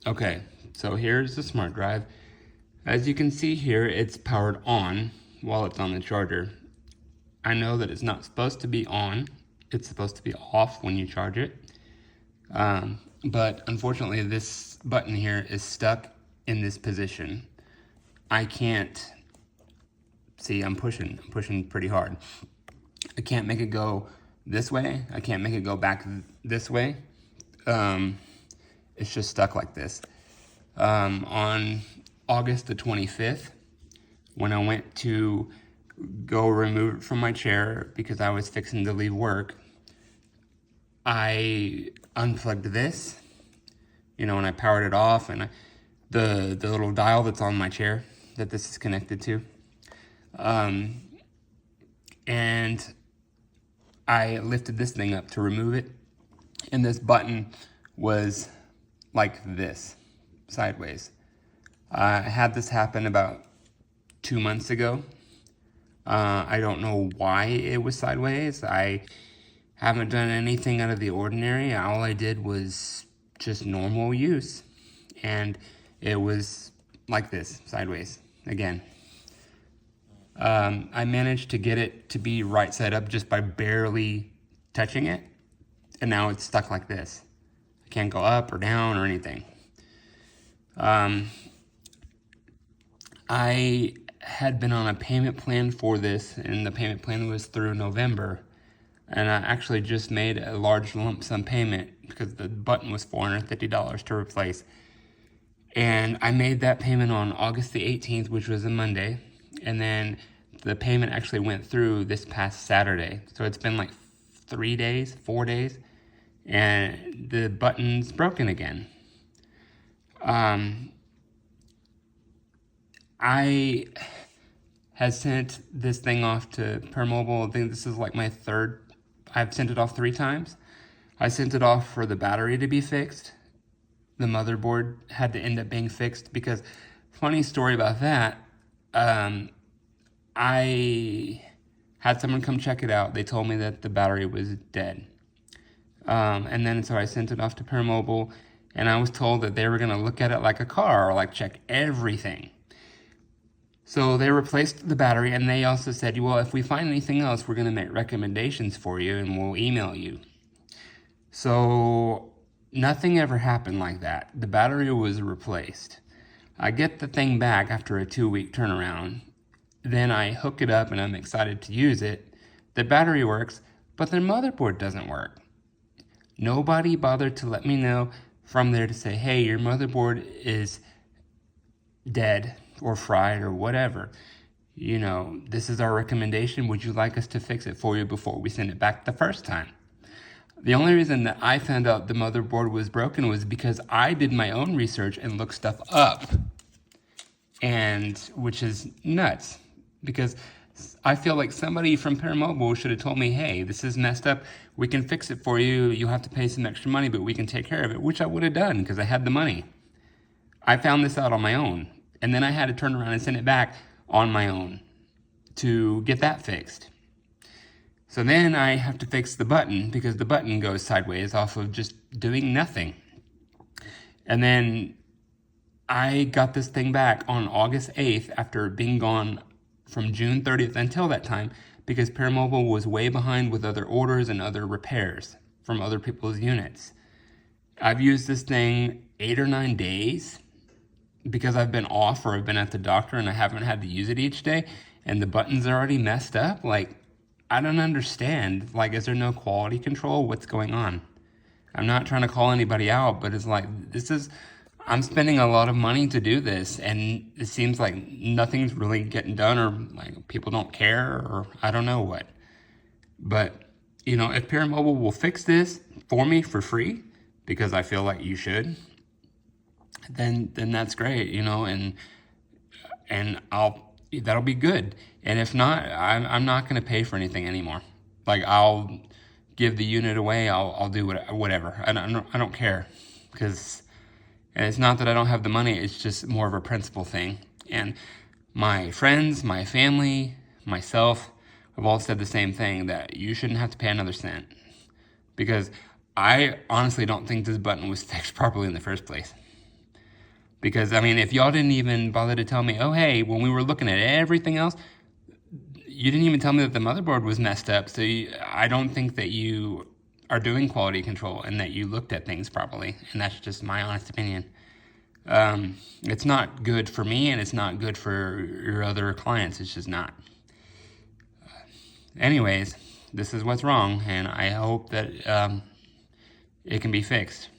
Okay, so here's the smart drive. As you can see here, it's powered on while it's on the charger. I know that it's not supposed to be on. It's supposed to be off when you charge it. But unfortunately, this button here is stuck in this position. I can't, see, I'm pushing pretty hard. I can't make it go this way. I can't make it go back this way. It's just stuck like this. On August the 25th, when I went to go remove it from my chair because I was fixing to leave work, I unplugged this, and I powered it off, and the little dial that's on my chair that this is connected to, and I lifted this thing up to remove it, and this button was like this, sideways. I had this happen about 2 months ago. I don't know why it was sideways. I haven't done anything out of the ordinary. All I did was just normal use, and it was like this, sideways, again. I managed to get it to be right side up just by barely touching it, and now it's stuck like this. I can't go up or down or anything. I had been on a payment plan for this, and the payment plan was through November. And I actually just made a large lump sum payment because the button was $450 to replace. And I made that payment on August the 18th, which was a Monday. And then the payment actually went through this past Saturday. So it's been like 4 days, and the button's broken again. I had sent this thing off to Permobile. I think this is like my third. I've sent it off 3 times. I sent it off for the battery to be fixed. The motherboard had to end up being fixed because, funny story about that, I had someone come check it out. They told me that the battery was dead. And then so I sent it off to Permobile, and I was told that they were going to look at it like a car, or like check everything. So they replaced the battery, and they also said, well, if we find anything else, we're going to make recommendations for you, and we'll email you. So nothing ever happened like that. The battery was replaced. I get the thing back after a 2-week turnaround. Then I hook it up, and I'm excited to use it. The battery works, but the motherboard doesn't work. Nobody bothered to let me know from there to say, hey, your motherboard is dead or fried or whatever. This is our recommendation. Would you like us to fix it for you before we send it back the first time? The only reason that I found out the motherboard was broken was because I did my own research and looked stuff up, and which is nuts, because I feel like somebody from Permobile should have told me, hey, this is messed up. We can fix it for you. You'll have to pay some extra money, but we can take care of it, which I would have done because I had the money. I found this out on my own, and then I had to turn around and send it back on my own to get that fixed. So then I have to fix the button because the button goes sideways off of just doing nothing. And then I got this thing back on August 8th after being gone from June 30th until that time because Permobile was way behind with other orders and other repairs from other people's units. I've used this thing 8 or 9 days because I've been off or I've been at the doctor and I haven't had to use it each day, and the buttons are already messed up. Like, I don't understand. Like, is there no quality control? What's going on? I'm not trying to call anybody out, but it's like, I'm spending a lot of money to do this, and it seems like nothing's really getting done, or like people don't care, or I don't know what. But, if Permobile will fix this for me for free, because I feel like you should, then that's great, and that'll be good. And if not, I'm not going to pay for anything anymore. Like, I'll give the unit away. I'll do whatever. I don't care, because it's not that I don't have the money. It's just more of a principle thing. And my friends, my family, myself have all said the same thing, that you shouldn't have to pay another cent, because I honestly don't think this button was fixed properly in the first place. Because, I mean, if y'all didn't even bother to tell me, oh, hey, when we were looking at everything else, you didn't even tell me that the motherboard was messed up. So I don't think that you are doing quality control and that you looked at things properly. And that's just my honest opinion. It's not good for me, and it's not good for your other clients. It's just not. Anyways, this is what's wrong, and I hope that it can be fixed.